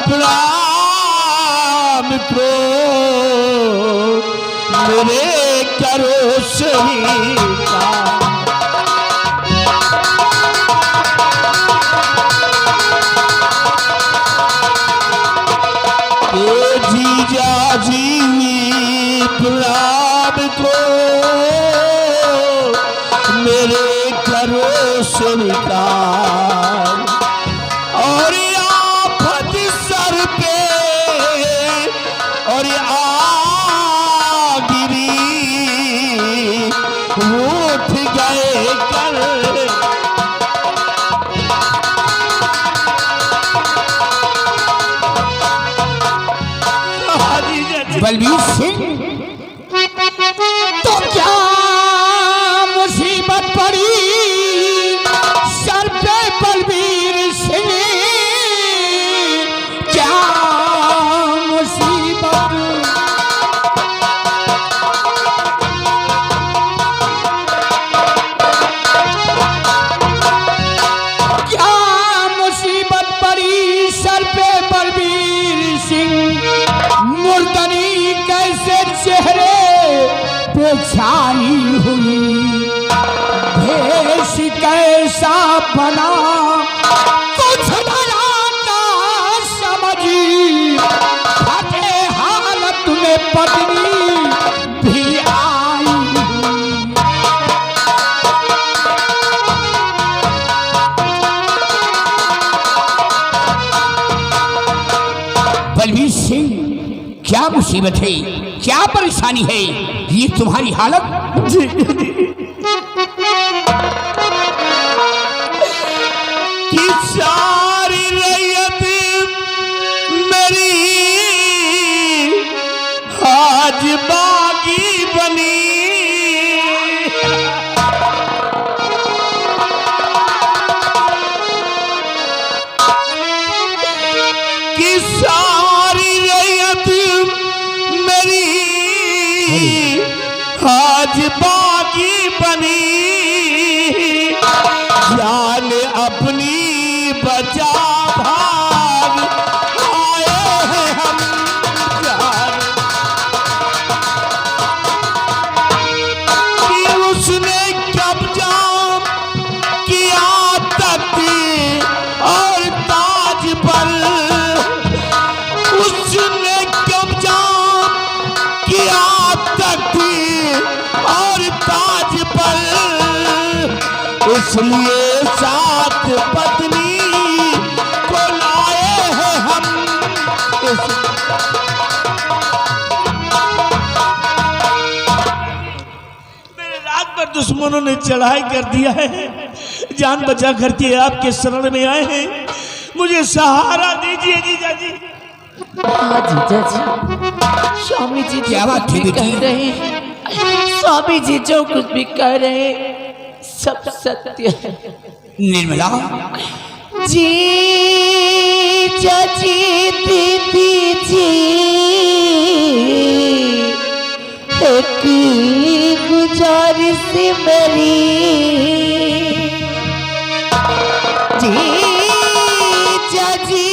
प्रणाम को मेरे करो स्वीकार। जीजा जी प्रणाम को मेरे करो स्वीकार। और आफत सर पे और आ गिरी उठ गए कल। बलबीर सिंह तो क्या मुसीबत पड़ी सर पे बलबीर सिंह, क्या मुसीबत। क्या मुसीबत पड़ी सर पे बलबीर सिंह, मुर्दनी कैसे चेहरे पे छाई हुई, भेष कैसा बना कुछ डराता समझी, फटे हालत में पत्नी भी आई हुई। बलबीर सिंह क्या मुसीबत है, क्या परेशानी है, ये तुम्हारी हालत। जी कि सारी रैयत मेरी आज बागी बनी, कि सारी रैयत मेरी आज बागी बनी, जान अपनी बचा भाग आए हैं हम जान। कि उसने कब्जा किया तख्त और ताज पर, उसने कब्जा किया तख्त और ताज पर, इसलिए साथ पत्नी को लाए हैं हम। मेरे रात पर दुश्मनों ने चढ़ाई कर दिया है, जान बचा करके आपके शरण में आए हैं, मुझे सहारा दीजिए जीजा जी। हाँ जीजा जी, स्वामी जी क्या बात थी कह रहे हैं, स्वामी जी जो कुछ भी कह रहे हैं सब सत्य है। निर्मला जी चाची दीदी जी एक गुजारिश मेरी, जी चाची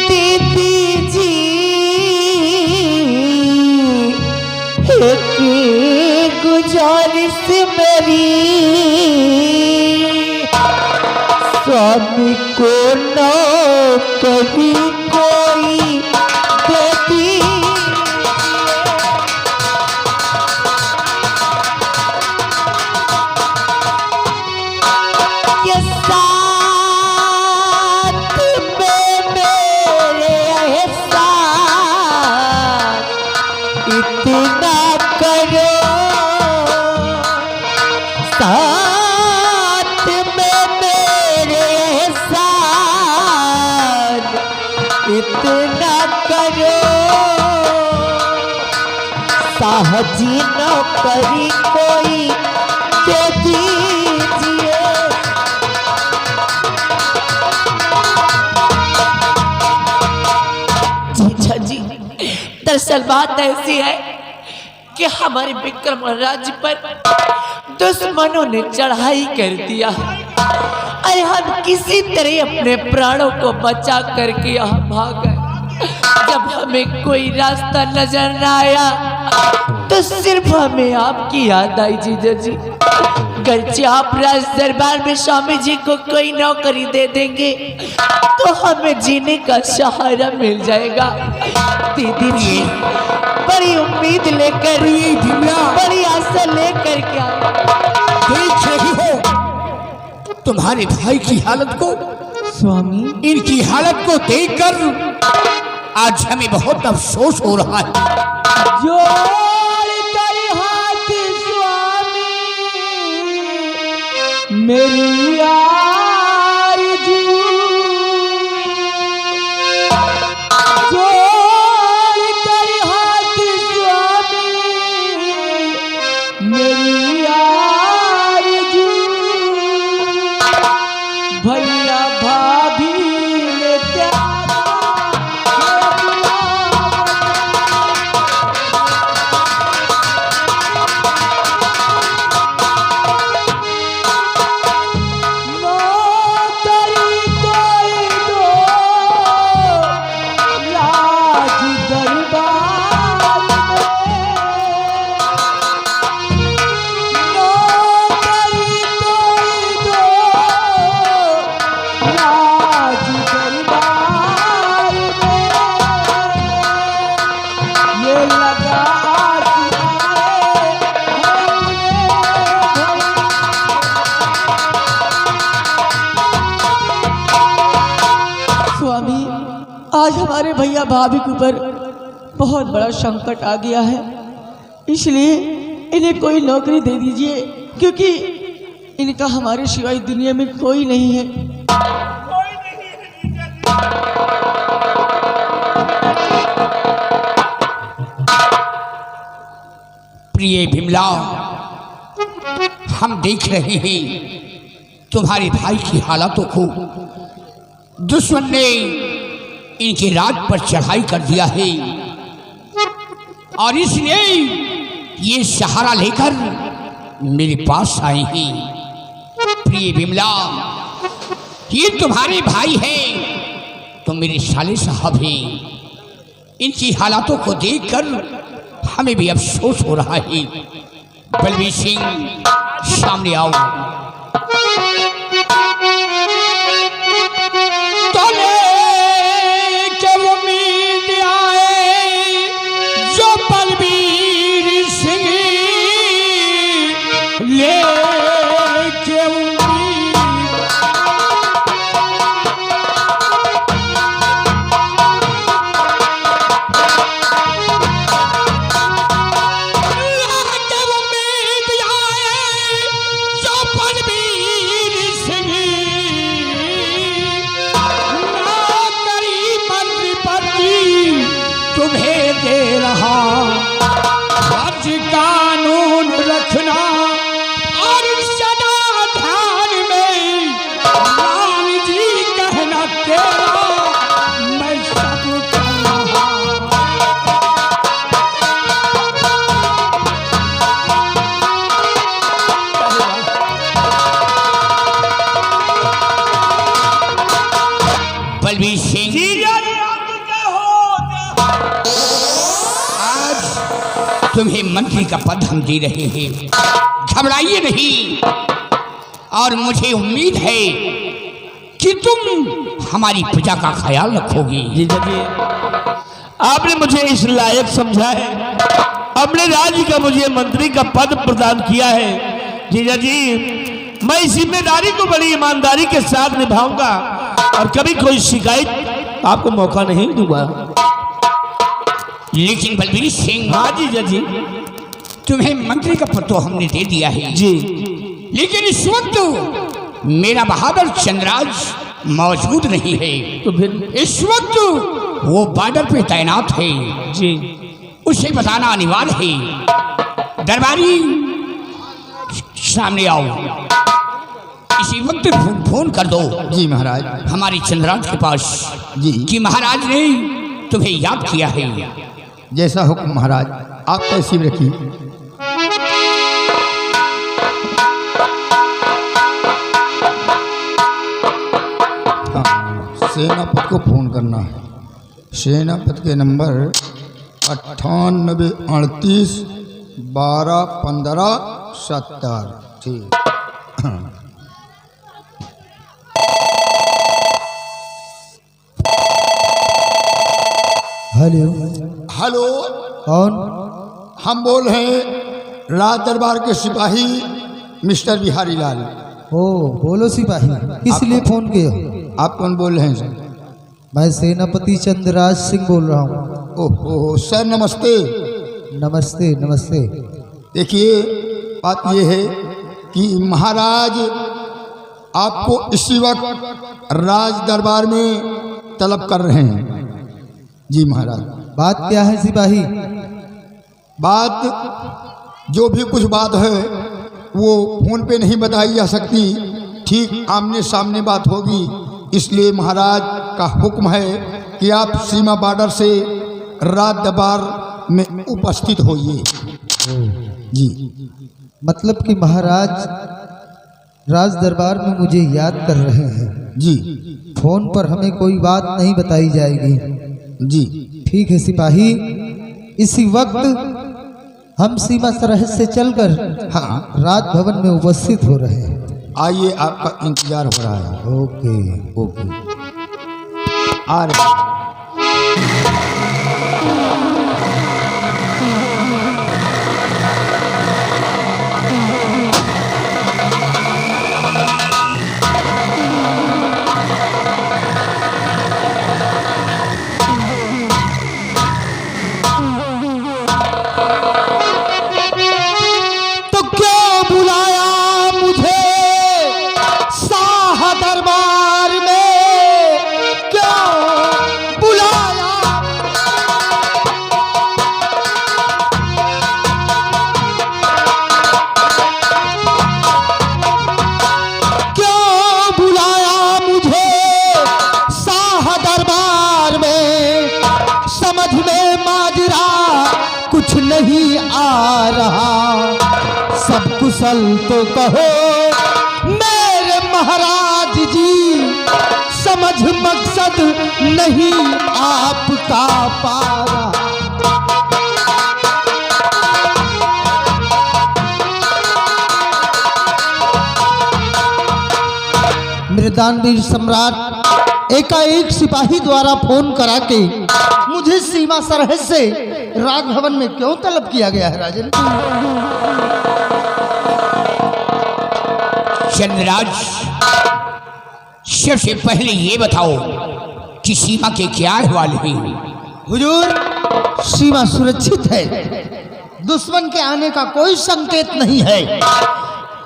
दीदी जी एक गुजारिश मेरी, स्वामी को ना कभी कोई देती, ये साथ में मेरे एहसान इतना करो, साथ में मेरे एहसान इतना करो, साहजी नौकरी कोई दे दीजिए। जीजा जी दरअसल बात ऐसी है कि हमारे विक्रम राज्य पर दुश्मनों ने चढ़ाई कर दिया है। अरे हम किसी तरह अपने प्राणों को बचा करके यहाँ भाग गए। जब हमें कोई रास्ता नजर न आया तो सिर्फ हमें आपकी याद आई जीजा जी। गर्चे आप राज दरबार में स्वामी जी को कोई नौकरी दे देंगे तो हमें जीने का सहारा मिल जाएगा। दीदी जी बड़ी उम्मीद लेकर, बड़ी आशा लेकर क्या देख रही हो तुम्हारे भाई की हालत को? स्वामी इनकी हालत को देखकर आज हमें बहुत अफसोस हो रहा है। जोड़ कर हाथ स्वामी मेरी आरज़ू, जोड़ कर हाथ स्वामी मेरी आरज़ू, भैया भाभी ने प्यारा आज हमारे भैया भाभी के ऊपर बहुत बड़ा संकट आ गया है, इसलिए इन्हें कोई नौकरी दे दीजिए क्योंकि इनका हमारे सिवाय दुनिया में कोई नहीं है। प्रिय विमला, हम देख रहे हैं तुम्हारे भाई की हालातों को। दुश्मन ने इनके राज पर चढ़ाई कर दिया है और इसलिए ये सहारा लेकर मेरे पास आए हैं। प्रिय विमला, ये तुम्हारे भाई हैं, तो मेरे साले साहब हैं। इनकी हालातों को देखकर हमें भी अफसोस हो रहा है। बलवीर सिंह, सामने आओ। तुम्हें दे रहा फर्ज कानून रखना और सदा ध्यान में राम जी कहना तेरा मैं सब कहना। बलवीर सिंह, तुम्हें मंत्री का पद हम दे रहे हैं, घबराइए नहीं। और मुझे उम्मीद है कि तुम हमारी प्रजा का ख्याल रखोगे। जीजा जी, आपने मुझे इस लायक समझा है, अपने राज्य का मुझे मंत्री का पद प्रदान किया है। जीजा जी, मैं इस जिम्मेदारी को बड़ी ईमानदारी के साथ निभाऊंगा और कभी कोई शिकायत आपको मौका नहीं दूंगा। लेकिन बलवीर सिंह, हाँ जीजा जी, तुम्हें मंत्री का पद तो हमने दे दिया है जी, लेकिन इस वक्त मेरा बहादुर चंद्रराज मौजूद नहीं है। तो फिर इस वक्त वो बॉर्डर पे तैनात है जी, उसे बताना अनिवार्य है। दरबारी, सामने आओ। इसी वक्त फोन कर दो जी महाराज, हमारे चंद्रराज के पास जी कि महाराज ने तुम्हें याद किया है। जैसा हुक्म महाराज, आप तहसीब रखिए। करना है। सेनापति के नंबर 9838121570। ठीक। हेलो, हेलो, कौन? हम बोल रहे हैं राज दरबार के सिपाही मिस्टर बिहारी लाल। ओ बोलो सिपाही, किस लिए फोन किया? आप कौन बोल रहे हैं सर? मैं सेनापति चंद्रराज सिंह बोल रहा हूँ। ओहो सर, नमस्ते। नमस्ते नमस्ते। देखिए, बात ये है कि महाराज आपको इसी वक्त राज दरबार में तलब कर रहे हैं। जी महाराज। बात क्या है सिपाही? बात जो भी कुछ बात है वो फोन पे नहीं बताई जा सकती, ठीक आमने सामने बात होगी। इसलिए महाराज का हुक्म है कि आप सीमा बॉर्डर से राज दरबार में उपस्थित होइए। जी। मतलब कि महाराज राज दरबार में मुझे याद कर रहे हैं। जी फोन पर हमें कोई बात नहीं बताई जाएगी। जी। ठीक है सिपाही, इसी वक्त हम सीमा सरहद से चलकर हाँ, राज भवन में उपस्थित हो रहे हैं। आइए, आपका इंतजार हो रहा है। ओके। ओके, आ रहे हैं। तो क्यों बुलाया मुझे शाह दरबार में, क्यों बुलाया? क्यों बुलाया मुझे शाह दरबार में? समझ में माजरा कुछ नहीं आ रहा। सब कुशल तो कहो मेरे महाराज जी, समझ मकसद नहीं आपका पा रहा। मेरे दानवीर सम्राट एकाएक सिपाही द्वारा फोन करा के मुझे सीमा सरहद से राजभवन में क्यों तलब किया गया है राजन? चंद्रराज, सबसे पहले ये बताओ कि सीमा के क्या अहवाल है? हुजूर, सीमा सुरक्षित है। दुश्मन के आने का कोई संकेत नहीं है।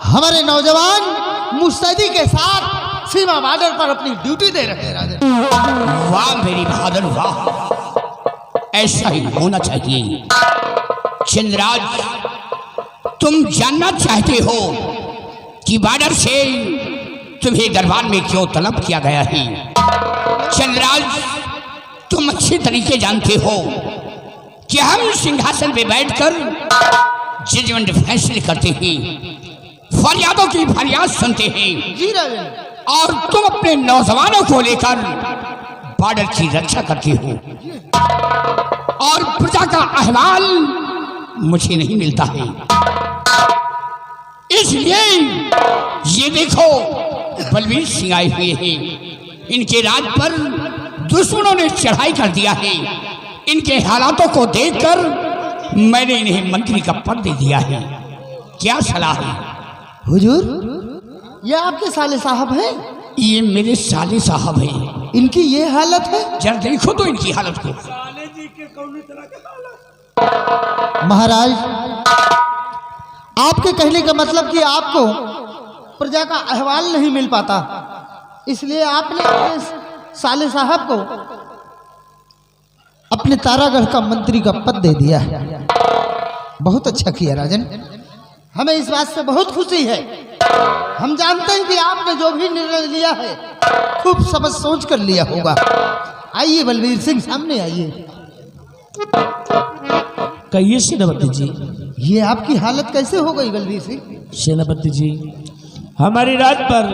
हमारे नौजवान मुस्तैदी के साथ सीमा बॉर्डर पर अपनी ड्यूटी दे रहे हैं राजन। वाह मेरी बहादुर, वाह, ऐसा ही होना चाहिए। चंद्रराज, तुम जानना चाहते हो कि बॉर्डर से तुम्हें दरबार में क्यों तलब किया गया है? चंद्रराज, तुम अच्छे तरीके जानते हो कि हम सिंहासन पे बैठकर जजमेंट फैसले करते हैं, फरियादों की फरियाद सुनते हैं। जी राजन। और तुम अपने नौजवानों को लेकर बॉर्डर की रक्षा करते हो, और प्रजा का अहवाल मुझे नहीं मिलता है। इसलिए ये देखो, बलवीर सिंह आए हुए हैं। इनके राज पर दुश्मनों ने चढ़ाई कर दिया है। इनके हालातों को देखकर मैंने इन्हें मंत्री का पद दे दिया है। क्या सलाह है? हुजूर, ये आपके साले साहब हैं? ये मेरे साले साहब हैं। इनकी ये हालत है? जरा देखो तो इनकी हालत को। महाराज, आपके कहने का मतलब कि आपको प्रजा का अहवाल नहीं मिल पाता, इसलिए आपने अपने साले साहब को अपने तारागढ़ का मंत्री का पद दे दिया है। बहुत अच्छा किया राजन, हमें इस बात से बहुत खुशी है। हम जानते हैं कि आपने जो भी निर्णय लिया है खूब समझ सोच कर लिया होगा। आइए बलवीर सिंह, सामने आइए। कहिए सेनापति जी। ये आपकी हालत कैसे हो गई बलवीर सिंह? सेनापति जी, हमारे राज पर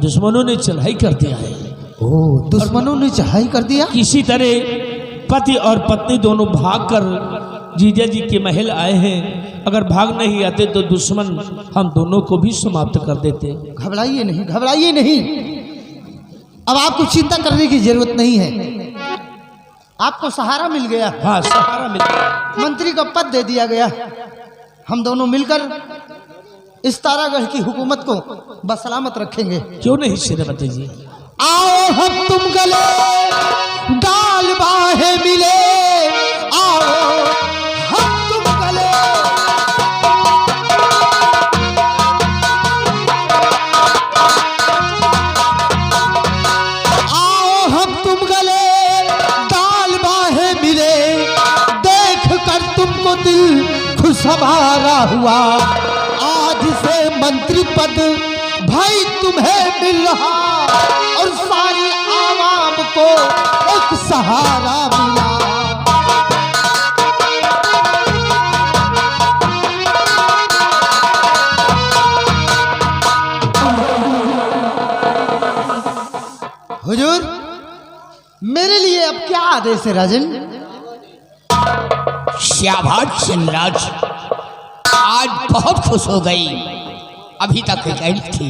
दुश्मनों ने चढ़ाई कर दिया है। ओ दुश्मनों ने चढ़ाई कर दिया। किसी तरह पति और पत्नी दोनों भागकर जीजा जी के महल आए हैं। अगर भाग नहीं आते तो दुश्मन हम दोनों को भी समाप्त कर देते। घबराइए नहीं, घबराइए नहीं। अब आपको चिंता करने की जरूरत नहीं है। आपको सहारा मिल गया, हाँ सहारा मिल गया। मंत्री का पद दे दिया गया। हम दोनों मिलकर इस तारागढ़ की हुकूमत को बसलामत रखेंगे। क्यों नहीं सेनापति जी? आओ हम तुम गले डाल बाहे मिले, आओ हम तुम गले। आओ हम तुम गले डाल बाहे मिले, देख कर तुमको दिल खुश हमारा हुआ। आज से मंत्री पद भाई तुम्हें मिल रहा और सारी आवाम को एक सहारा मिला। हुजूर, मेरे लिए अब क्या आदेश है राजन? शाबाश चंद्राज, आज बहुत खुश हो गई। अभी तक अकेली थी,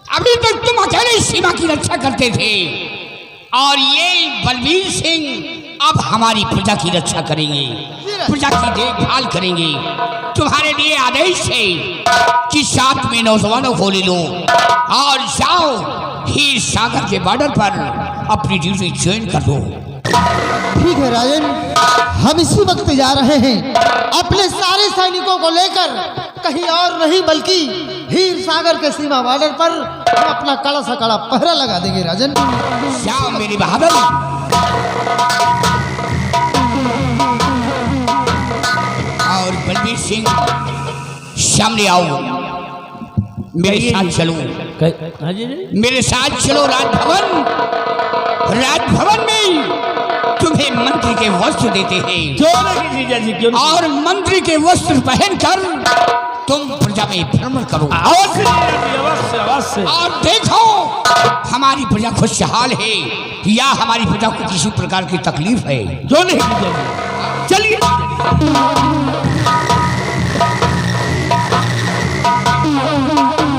अभी तक तुम अकेले सीमा की रक्षा करते थे, और ये बलबीर सिंह अब हमारी प्रजा की रक्षा करेंगे, प्रजा की देखभाल करेंगे। तुम्हारे लिए आदेश है कि साथ में नौजवानों को ले लो और जाओ हीर सागर के बॉर्डर पर अपनी ड्यूटी ज्वाइन कर दो। ठीक है राजन, हम इसी वक्त जा रहे हैं अपने सारे सैनिकों को लेकर, कहीं और नहीं बल्कि हीर सागर के सीमा बॉर्डर पर हम अपना कड़ा सा कड़ा पहरा लगा देंगे राजन। जाओ मेरी बहादुर। और बलबीर सिंह सामने आओ, मेरे साथ चलो, हाँ जी मेरे साथ चलो राजभवन। राजभवन में तुम्हें मंत्री के वस्त्र देते हैं, क्यों नहीं जीजा जी, क्यों नहीं? और मंत्री के वस्त्र पहनकर तुम प्रजा में भ्रमण करो। अवश्य जीजा जी, अवश्य अवश्य। और देखो हमारी प्रजा खुशहाल है या हमारी प्रजा को किसी प्रकार की तकलीफ है। क्यों नहीं जीजा जी, चलिए।